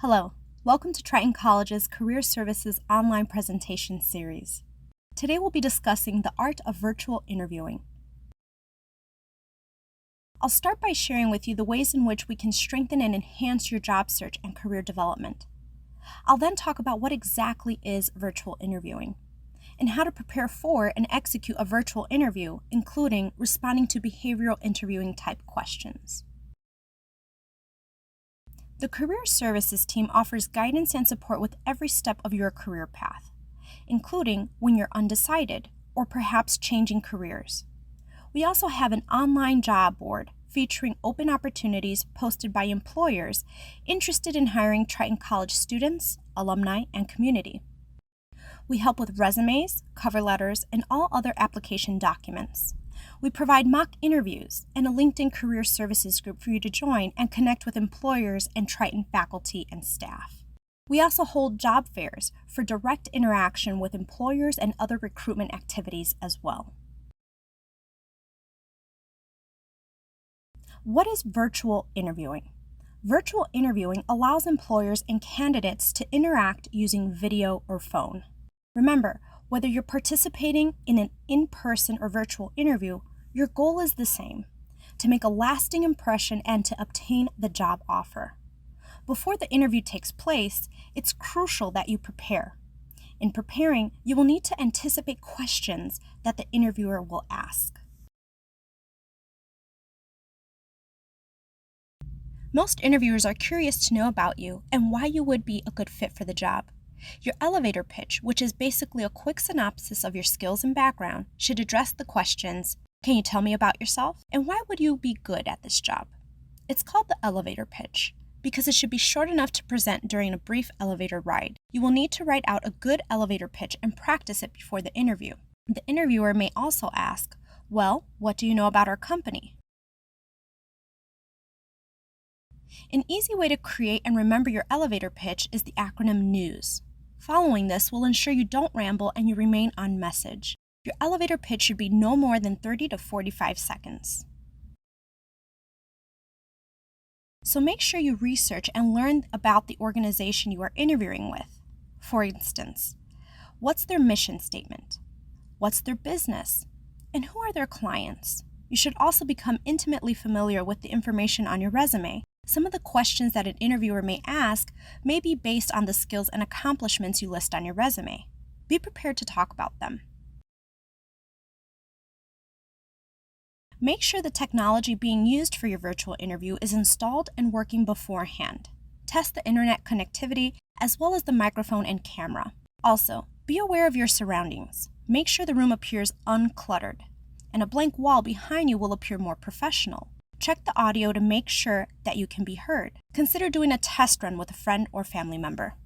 Hello, welcome to Triton College's Career Services online presentation series. Today we'll be discussing the art of virtual interviewing. I'll start by sharing with you the ways in which we can strengthen and enhance your job search and career development. I'll then talk about what exactly is virtual interviewing and how to prepare for and execute a virtual interview, including responding to behavioral interviewing type questions. The Career Services team offers guidance and support with every step of your career path, including when you're undecided or perhaps changing careers. We also have an online job board featuring open opportunities posted by employers interested in hiring Triton College students, alumni, and community. We help with resumes, cover letters, and all other application documents. We provide mock interviews and a LinkedIn Career Services group for you to join and connect with employers and Triton faculty and staff. We also hold job fairs for direct interaction with employers and other recruitment activities as well. What is virtual interviewing? Virtual interviewing allows employers and candidates to interact using video or phone. Remember, whether you're participating in an in-person or virtual interview, your goal is the same: to make a lasting impression and to obtain the job offer. Before the interview takes place, it's crucial that you prepare. In preparing, you will need to anticipate questions that the interviewer will ask. Most interviewers are curious to know about you and why you would be a good fit for the job. Your elevator pitch, which is basically a quick synopsis of your skills and background, should address the questions: can you tell me about yourself? And why would you be good at this job? It's called the elevator pitch because it should be short enough to present during a brief elevator ride. You will need to write out a good elevator pitch and practice it before the interview. The interviewer may also ask, well, what do you know about our company? An easy way to create and remember your elevator pitch is the acronym NEWS. Following this will ensure you don't ramble and you remain on message. Your elevator pitch should be no more than 30 to 45 seconds. So make sure you research and learn about the organization you are interviewing with. For instance, what's their mission statement? What's their business? And who are their clients? You should also become intimately familiar with the information on your resume. Some of the questions that an interviewer may ask may be based on the skills and accomplishments you list on your resume. Be prepared to talk about them. Make sure the technology being used for your virtual interview is installed and working beforehand. Test the internet connectivity as well as the microphone and camera. Also, be aware of your surroundings. Make sure the room appears uncluttered, and a blank wall behind you will appear more professional. Check the audio to make sure that you can be heard. Consider doing a test run with a friend or family member.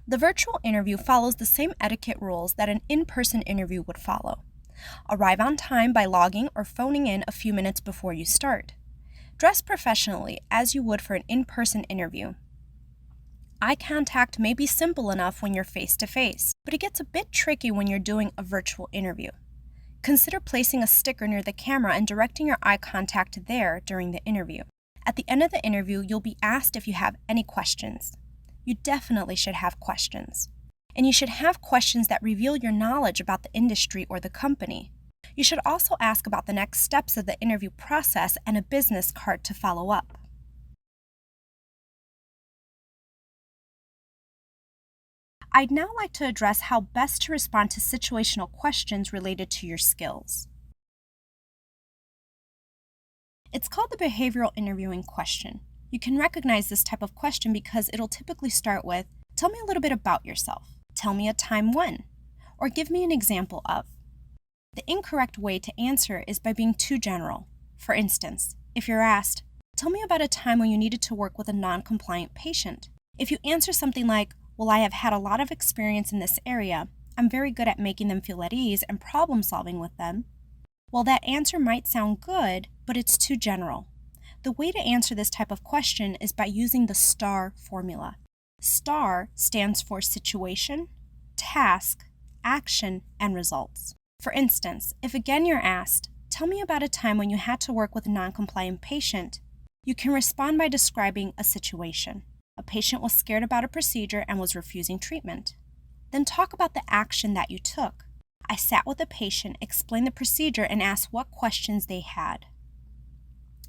The virtual interview follows the same etiquette rules that an in-person interview would follow. Arrive on time by logging or phoning in a few minutes before you start. Dress professionally as you would for an in-person interview. Eye contact may be simple enough when you're face-to-face, but it gets a bit tricky when you're doing a virtual interview. Consider placing a sticker near the camera and directing your eye contact there during the interview. At the end of the interview, you'll be asked if you have any questions. You definitely should have questions. And you should have questions that reveal your knowledge about the industry or the company. You should also ask about the next steps of the interview process and a business card to follow up. I'd now like to address how best to respond to situational questions related to your skills. It's called the behavioral interviewing question. You can recognize this type of question because it'll typically start with, tell me a little bit about yourself. Tell me a time when, or give me an example of. The incorrect way to answer is by being too general. For instance, if you're asked, tell me about a time when you needed to work with a non-compliant patient. If you answer something like, well, I have had a lot of experience in this area. I'm very good at making them feel at ease and problem solving with them. Well, that answer might sound good, but it's too general. The way to answer this type of question is by using the STAR formula. STAR stands for situation, task, action, and results. For instance, if again you're asked, tell me about a time when you had to work with a non-compliant patient, You can respond by describing a situation. A patient was scared about a procedure and was refusing treatment. Then talk about the action that you took. I sat with the patient, explained the procedure, and asked what questions they had.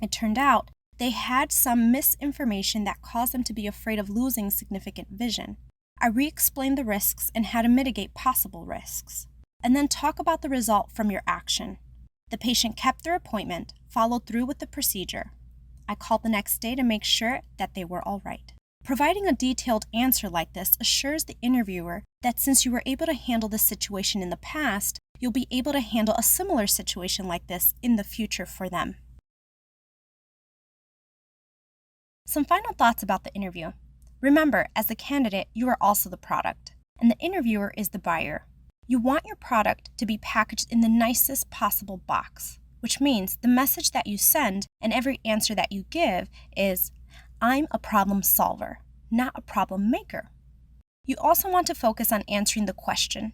It turned out they had some misinformation that caused them to be afraid of losing significant vision. I re-explained the risks and how to mitigate possible risks. And then talk about the result from your action. The patient kept their appointment, followed through with the procedure. I called the next day to make sure that they were all right. Providing a detailed answer like this assures the interviewer that since you were able to handle this situation in the past, you'll be able to handle a similar situation like this in the future for them. Some final thoughts about the interview. Remember, as the candidate, you are also the product, and the interviewer is the buyer. You want your product to be packaged in the nicest possible box, which means the message that you send and every answer that you give is, I'm a problem solver, not a problem maker. You also want to focus on answering the question.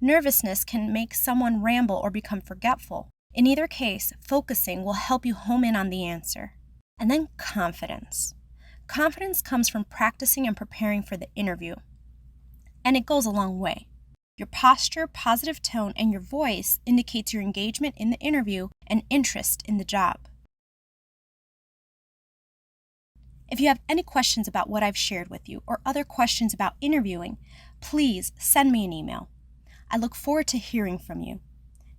Nervousness can make someone ramble or become forgetful. In either case, focusing will help you home in on the answer. And then confidence. Confidence comes from practicing and preparing for the interview. And it goes a long way. Your posture, positive tone, and your voice indicates your engagement in the interview and interest in the job. If you have any questions about what I've shared with you or other questions about interviewing, please send me an email. I look forward to hearing from you.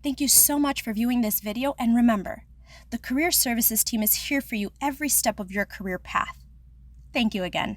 Thank you so much for viewing this video, and remember, the Career Services team is here for you every step of your career path. Thank you again.